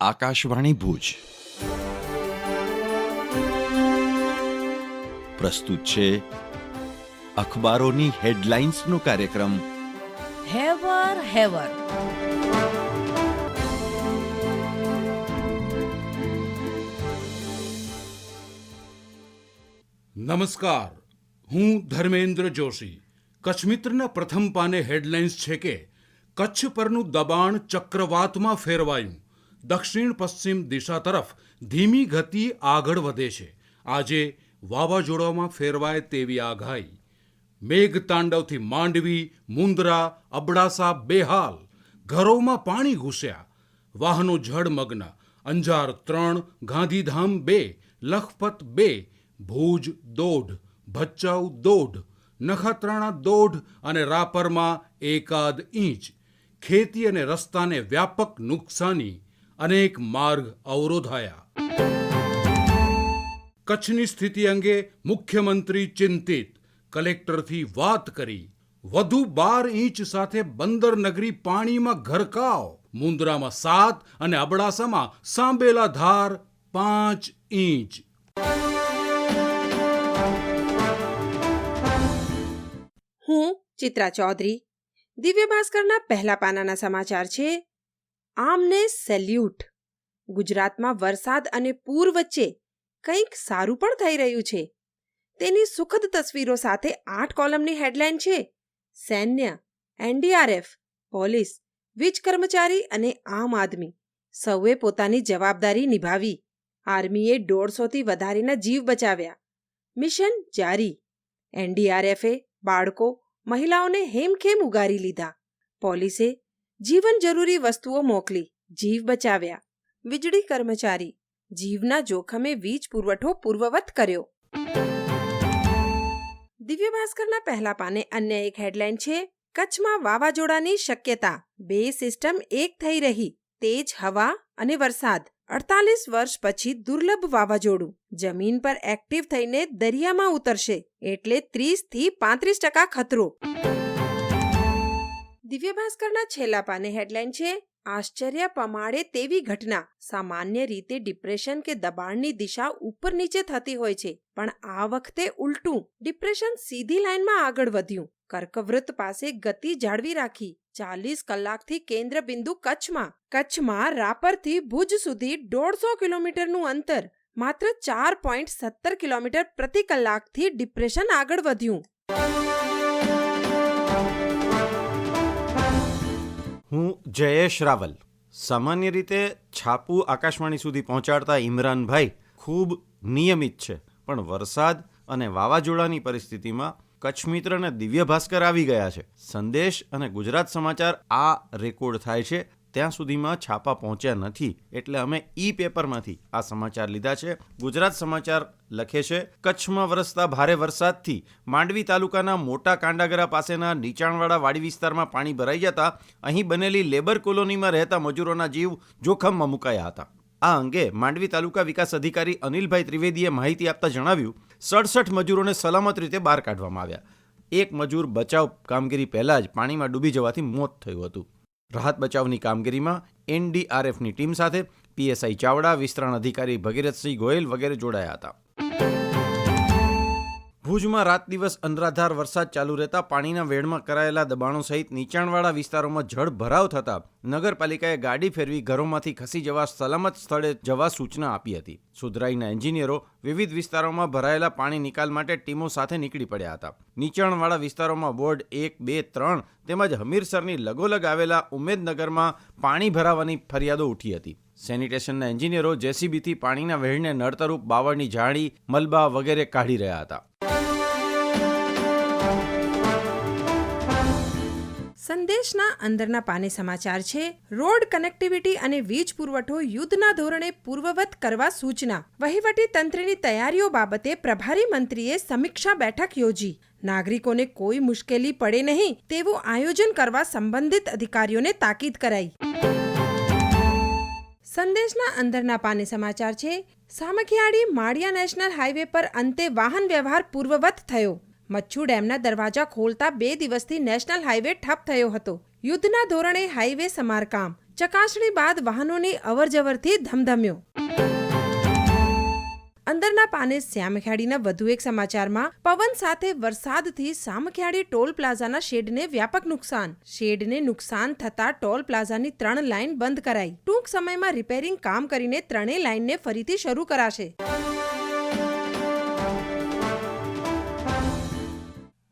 આકાશવાણી ભુજ પ્રસ્તુત છે અખબારોની હેડલાઇન્સનો કાર્યક્રમ હેવર હેવર. નમસ્કાર, હું ધર્મેન્દ્ર જોશી. કચ્છ મિત્રના પ્રથમ પાને હેડલાઇન્સ છે કે કચ્છ પરનું દબાણ ચક્રવાતમાં ફેરવાયું. દક્ષિણ પશ્ચિમ દિશા તરફ ધીમી ગતિ આગળ વધે છે. આજે વાવાઝોડામાં ફેરવાય તેવી આગાહી. મેઘતાંડવથી માંડવી, મુંદ્રા, અબડાસા બેહાલ. ઘરોમાં પાણી ઘૂસ્યા, વાહનો જળમગ્ન. અંજાર 3, ગાંધીધામ 2, લખપત 2, ભુજ 1.5, ભચાઉ 1.5, નખત્રાણા 1.5 અને રાપરમાં 1 ઇંચ. ખેતી અને રસ્તાને વ્યાપક નુકસાની, અનેક માર્ગ અવરોધાયા. કચ્છની સ્થિતિ અંગે મુખ્યમંત્રી ચિંતિત. કલેક્ટરથી વાત કરી. વધુ 12 ઇંચ સાથે બંદર નગરી પાણીમાં ગરકાવ. મુંદ્રામાં 7 અને અબડાસામાં સાંબેલા ધાર 5 ઇંચ. હું ચિત્રા ચૌધરી. દિવ્ય ભાસ્કરના પહેલા પાનાના સમાચાર છે. આમને સેલ્યુટ. ગુજરાતમાં વરસાદ અને પૂર વચ્ચે કંઈક સારું પણ થઈ રહ્યું છે. તેની સુખદ તસવીરો સાથે 8 કોલમની હેડલાઇન છે. સૈન્ય, એનડીઆરએફ, પોલીસ, વીજ કર્મચારી અને આમ આદમી સૌએ પોતાની જવાબદારી નિભાવી. આર્મીએ 150થી વધારેના જીવ બચાવ્યા. મિશન જારી. એનડીઆરએફે બાળકો, મહિલાઓને હેમખેમ ઉગારી લીધા. પોલીસે જીવન જરૂરી વસ્તુઓ મોકલી, જીવ બચાવ્યા. વીજળી કર્મચારી જીવના જોખમે વીજ પુરવઠો પૂર્વવત કર્યો. દિવ્ય ભાસ્કરના પહેલા પાને અન્ય એક હેડલાઇન છે. કચ્છમાં વાવાઝોડાની શક્યતા. 2 સિસ્ટમ એક થઈ રહી. તેજ હવા અને વરસાદ. 48 વર્ષ પછી દુર્લભ વાવાઝોડું જમીન પર એક્ટિવ થઈને દરિયામાં ઉતરશે, એટલે 30થી 35% ખતરો. દિવ્ય ભાસ્કરના છેલ્લા પાને હેડલાઇન છે. આશ્ચર્ય પમાડે તેવી ઘટના. સામાન્ય રીતે ડિપ્રેશન કે દબાણની દિશા ઉપર નીચે થતી હોય છે, પણ આ વખતે ઉલટું. ડિપ્રેશન સીધી લાઈનમાં આગળ વધ્યું. કર્કવૃત પાસે ગતિ જાળવી રાખી. 40 કલાકથી કેન્દ્ર બિંદુ કચ્છમાં રાપરથી ભુજ સુધી 150 કિલોમીટરનું અંતર માત્ર 4.17 કિલોમીટર પ્રતિ કલાકથી ડિપ્રેશન આગળ વધ્યું. હું જયેશ રાવલ. સામાન્ય રીતે છાપું આકાશવાણી સુધી પહોંચાડતા ઇમરાનભાઈ ખૂબ નિયમિત છે, પણ વરસાદ અને વાવાઝોડાની પરિસ્થિતિમાં કચ્છ મિત્ર અને દિવ્ય ભાસ્કર આવી ગયા છે. સંદેશ અને ગુજરાત સમાચાર આ રેકોર્ડ થાય છે ત્યાં સુધીમાં છાપા પહોંચ્યા નથી, એટલે અમે પેપરમાંથી આ સમાચાર લીધા છે. ગુજરાત સમાચાર લખે છે, કચ્છમાં વરસતા ભારે વરસાદથી માંડવી તાલુકાના મોટા કાંડાગરા પાસેના નીચાણવાળા વાડી વિસ્તારમાં પાણી ભરાઈ જતા અહીં બનેલી લેબર કોલોનીમાં રહેતા મજૂરોના જીવ જોખમમાં મુકાયા હતા. આ અંગે માંડવી તાલુકા વિકાસ અધિકારી અનિલભાઈ ત્રિવેદીએ માહિતી આપતા જણાવ્યું, 67 મજૂરોને સલામત રીતે બહાર કાઢવામાં આવ્યા. એક મજૂર બચાવ કામગીરી પહેલા જ પાણીમાં ડૂબી જવાથી મોત થયું હતું. રાહત બચાવની કામગીરીમાં એનડીઆરએફની ટીમ સાથે પીએસઆઈ ચાવડા, વિસ્તરણ અધિકારી ભગીરથસિંહ ગોયલ વગેરે જોડાયા હતા. ભુજમાં રાત દિવસ અનરાધાર વરસાદ ચાલુ રહેતા પાણીના વેડમાં કરાયેલા દબાણો સહિત નીચાણવાળા વિસ્તારોમાં જળ ભરાવ થતા નગરપાલિકાએ ગાડી ફેરવી ઘરોમાંથી ખસી જવા સલામત સ્થળે જવા સૂચના આપી હતી. સુધરાઈના એન્જિનિયરો વિવિધ વિસ્તારોમાં ભરાયેલા પાણી નિકાલ માટે ટીમો સાથે નીકળી પડ્યા હતા. નીચાણવાળા વિસ્તારોમાં વોર્ડ 1, 2, 3 તેમજ હમીરસરની લગોલગ આવેલા ઉમેદનગરમાં પાણી ભરાવાની ફરિયાદો ઉઠી હતી. સેનિટેશનના એન્જિનિયરો જેસીબીથી પાણીના વહેણને નડતરૂપ બાવળની જાળી, મલબા વગેરે કાઢી રહ્યા હતા. સંદેશના અંદરના પાને સમાચાર છે. રોડ કનેક્ટિવિટી અને વીજ પુરવઠો યુદ્ધના ધોરણે પૂર્વવત કરવા સૂચના. વહીવટી તંત્રની તૈયારીઓ બાબતે પ્રભારી મંત્રીએ સમીક્ષા બેઠક યોજી. નાગરિકોને કોઈ મુશ્કેલી પડે નહીં તેવું આયોજન કરવા સંબંધિત અધિકારીઓને તાકીદ કરાઈ. સંદેશના અંદરના પાને સમાચાર છે. સામખિયાળી માળિયા નેશનલ હાઈવે પર અંતે વાહન વ્યવહાર પૂર્વવત થયો. મચ્છુ ડેમના દરવાજા ખોલતા 2 દિવસથી નેશનલ હાઈવે ઠપ થયો હતો. યુદ્ધના ધોરણે હાઈવે સમારકામ ચકાસણી બાદ વાહનોની અવરજવરથી ધમધમ્યો. અંદરના પાને સામખિયાળીના વધુ એક સમાચારમાં પવન સાથે વરસાદથી સામખિયાળી ટોલ પ્લાઝાના શેડને વ્યાપક નુકસાન. શેડને નુકસાન થતા ટોલ પ્લાઝાની 3 લાઇન બંધ કરાઈ. ટૂંક સમયમાં રિપેરિંગ કામ કરીને 3 લાઇનને ફરીથી શરૂ કરાશે.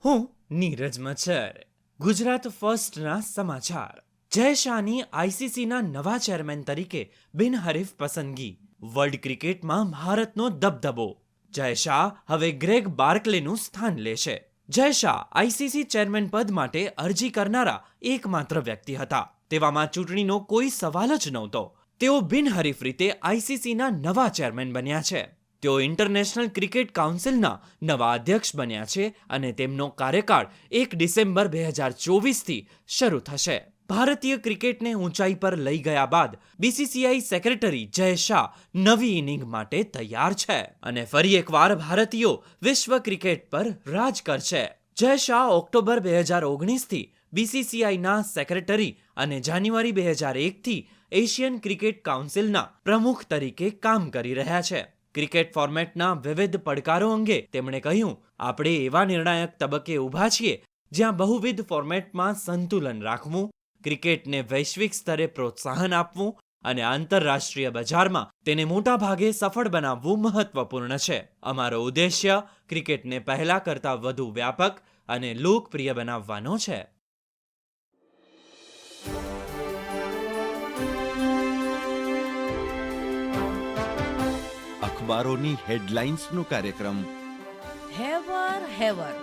હું નીરજ મચ્છર. ગુજરાત ફર્સ્ટના સમાચાર. જય શાહની આઈસીસીના નવા ચેરમેન તરીકે બિનહરીફ પસંદગી. વર્લ્ડ ક્રિકેટમાં ભારતનો દબદબો. જય શાહ હવે ગ્રેગ બાર્કલેનું સ્થાન લેશે. જય શાહ આઈસીસી ચેરમેન પદ માટે અરજી કરનારા એકમાત્ર વ્યક્તિ હતા. તેવામાં ચૂંટણીનો કોઈ સવાલ જ નહોતો. તેઓ બિનહરીફ રીતે આઈસીસીના નવા ચેરમેન બન્યા છે. તેઓ ઇન્ટરનેશનલ ક્રિકેટ કાઉન્સિલના નવા અધ્યક્ષ બન્યા છે અને તેમનો કાર્યકાળ 1 ડિસેમ્બર 2024થી શરૂ થશે. ભારતીય ક્રિકેટને ઊંચાઈ પર લઈ ગયા બાદ બીસીસીઆઈ સેક્રેટરી જય શાહ નવી ઇનિંગ માટે તૈયાર છે અને ફરી એકવાર ભારતીયો વિશ્વ ક્રિકેટ પર રાજ કરશે. જય શાહ ઓક્ટોબર 2019થી બીસીસીઆઈના સેક્રેટરી અને જાન્યુઆરી 2001થી એશિયન ક્રિકેટ કાઉન્સિલના પ્રમુખ તરીકે કામ કરી રહ્યા છે. ક્રિકેટ ફોર્મેટના વિવિધ પડકારો અંગે તેમણે કહ્યું, આપણે એવા નિર્ણાયક તબક્કે ઊભા છીએ જ્યાં બહુવિધ ફોર્મેટમાં સંતુલન રાખવું, ક્રિકેટને વૈશ્વિક સ્તરે પ્રોત્સાહન આપવું અને આંતરરાષ્ટ્રીય બજારમાં તેને મોટા ભાગે સફળ બનાવવું મહત્વપૂર્ણ છે. અમારો ઉદ્દેશ્ય ક્રિકેટને પહેલા કરતાં વધુ વ્યાપક અને લોકપ્રિય બનાવવાનો છે. અખબારોની હેડલાઇન્સનો કાર્યક્રમ હેવર હેવર.